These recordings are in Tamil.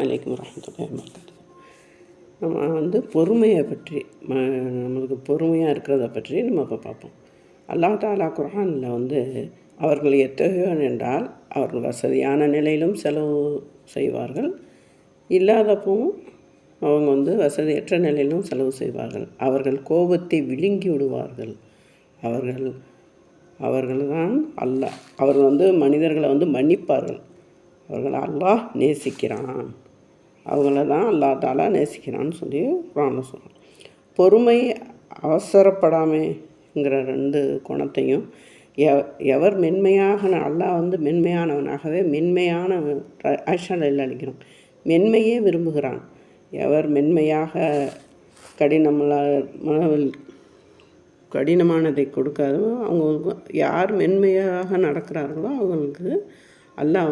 அலைக்கும் வரஹ்மத்துல்லாஹி வபரகாத்துஹு. நம்ம பொறுமையை பற்றி நம்மளுக்கு பொறுமையாக இருக்கிறத பற்றி நம்ம இப்போ பார்ப்போம். அல்லாஹ் தஆலா குர்ஆனில் அவர்கள் எத்தகையோர் என்றால் அவர்கள் வசதியான நிலையிலும் செலவு செய்வார்கள், இல்லாதப்பவும் அவங்க வசதியற்ற நிலையிலும் செலவு செய்வார்கள். அவர்கள் கோபத்தை விழுங்கி விடுவார்கள். அவர்கள்தான் அல்லாஹ். அவர்கள் மனிதர்களை மன்னிப்பார்கள். அவர்கள் அல்லாஹ் நேசிக்கிறான். அவங்கள தான் அல்லாஹ் தஆலா நேசிக்கிறான்னு சொல்லி குர்ஆனில் சொல்கிறான். பொறுமை, அவசரப்படாமைங்கிற 2 குணத்தையும் எவர் மென்மையாக அல்லாஹ் மென்மையானவனாகவே மென்மையான ஆயிஷாவில் அளிக்கிறான். மென்மையே விரும்புகிறான். எவர் மென்மையாக கடினமானதை கொடுக்காதோ அவங்களுக்கு, யார் மென்மையாக நடக்கிறார்களோ அவங்களுக்கு அல்லாஹ்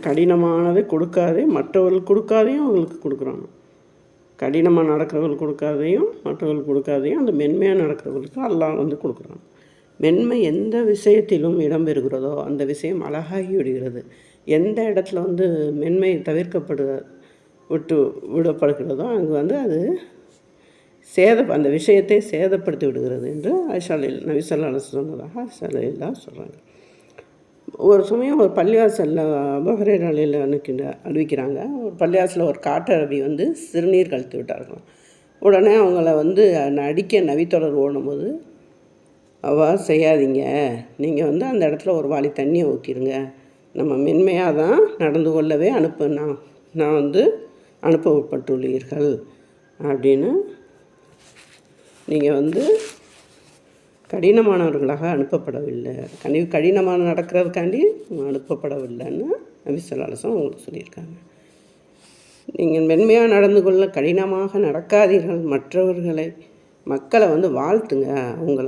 கடினமானதை கொடுக்காதே மற்றவர்கள் கொடுக்காதையும் அவங்களுக்கு கொடுக்குறாங்க. கடினமாக நடக்கிறவர்கள் கொடுக்காதையும் மற்றவர்கள் கொடுக்காதையும் அந்த மென்மையாக நடக்கிறவர்களுக்கு அல்லாஹ் கொடுக்குறாங்க. மென்மை எந்த விஷயத்திலும் இடம்பெறுகிறதோ அந்த விஷயம் அழகாகி விடுகிறது. எந்த இடத்துல மென்மை விடப்படுகிறதோ அங்கே அது அந்த விஷயத்தை சேதப்படுத்தி விடுகிறது என்று ஆயிஷா நபி ஸல்லல்லாஹு அலைஹி வஸல்லம் சொன்னதாக ஆயிஷா சொல்கிறாங்க. ஒரு சமயம் ஒரு பள்ளிவாசலில் அபூ ஹுரைரா அறிவிக்கிறாங்க. ஒரு பள்ளிவாசலில் ஒரு காட்டரபி சிறுநீர் கழித்து விட்டார்களாம். உடனே அவங்கள அடிக்க நபித்தோழர் ஓடும்போது, அவ்வாறு செய்யாதீங்க, நீங்கள் அந்த இடத்துல ஒரு வாளி தண்ணியை ஊற்றிடுங்க, நம்ம மென்மையாக தான் நடந்து கொள்ளவே நான் அனுப்பப்பட்டுள்ளீர்கள் அப்படின்னு, நீங்கள் கடினமானவர்களாக அனுப்பப்படவில்லை, கடினமான நடக்கிறதுக்காண்டி அனுப்பப்படவில்லைன்னு நபி ஸல்லல்லாஹு அலைஹி வஸல்லம் உங்களுக்கு சொல்லியிருக்காங்க. நீங்கள் மென்மையாக நடந்து கொள்ள கடினமாக நடக்காதீர்கள், மக்களை வாழ்த்துங்க, அவங்கள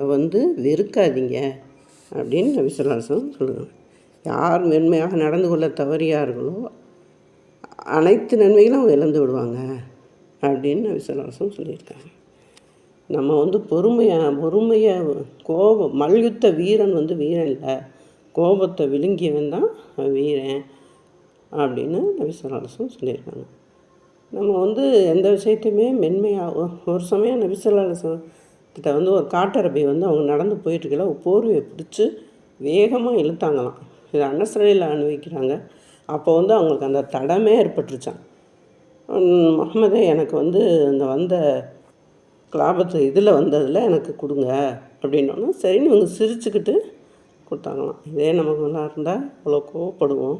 வெறுக்காதீங்க அப்படின்னு நபி ஸல்லல்லாஹு அலைஹி வஸல்லம் சொல்லுவாங்க. யார் மென்மையாக நடந்து கொள்ள தவறியார்களோ அனைத்து நன்மைகளும் அவங்க இழந்து விடுவாங்க அப்படின்னு நபி ஸல்லல்லாஹு அலைஹி வஸல்லம் சொல்லியிருக்காங்க. நம்ம பொறுமையாக மல்யுத்த வீரன் வீரன் இல்லை, கோபத்தை விழுங்கியவன் தான் வீரன் அப்படின்னு நபி ஸல்லல்லாஹு அலைஹி வஸல்லம் சொல்லியிருக்காங்க. நம்ம எந்த விஷயத்தையுமே மென்மையாக, ஒரு சமயம் நபி ஸல்லல்லாஹு அலைஹி வஸல்லம் கிட்ட ஒரு காட்டரபி அவங்க நடந்து போயிட்டுருக்கல ஒரு போர்வையை பிடிச்சி வேகமாக இழுத்தாங்களாம். இது அனஸ்ரையில் அனுபவிக்கிறாங்க. அப்போ அவங்களுக்கு அந்த தடமே ஏற்பட்டுருச்சான். முஹம்மதே, எனக்கு அந்த வந்த கிலாபத்து இதில் வந்ததில் எனக்கு கொடுங்க அப்படின்னோன்னா சரின்னு இவங்க சிரிச்சுக்கிட்டு கொடுத்தாங்களாம். இதே நமக்கு நல்லா இருந்தால் அவ்வளோ கோவப்படுவோம்.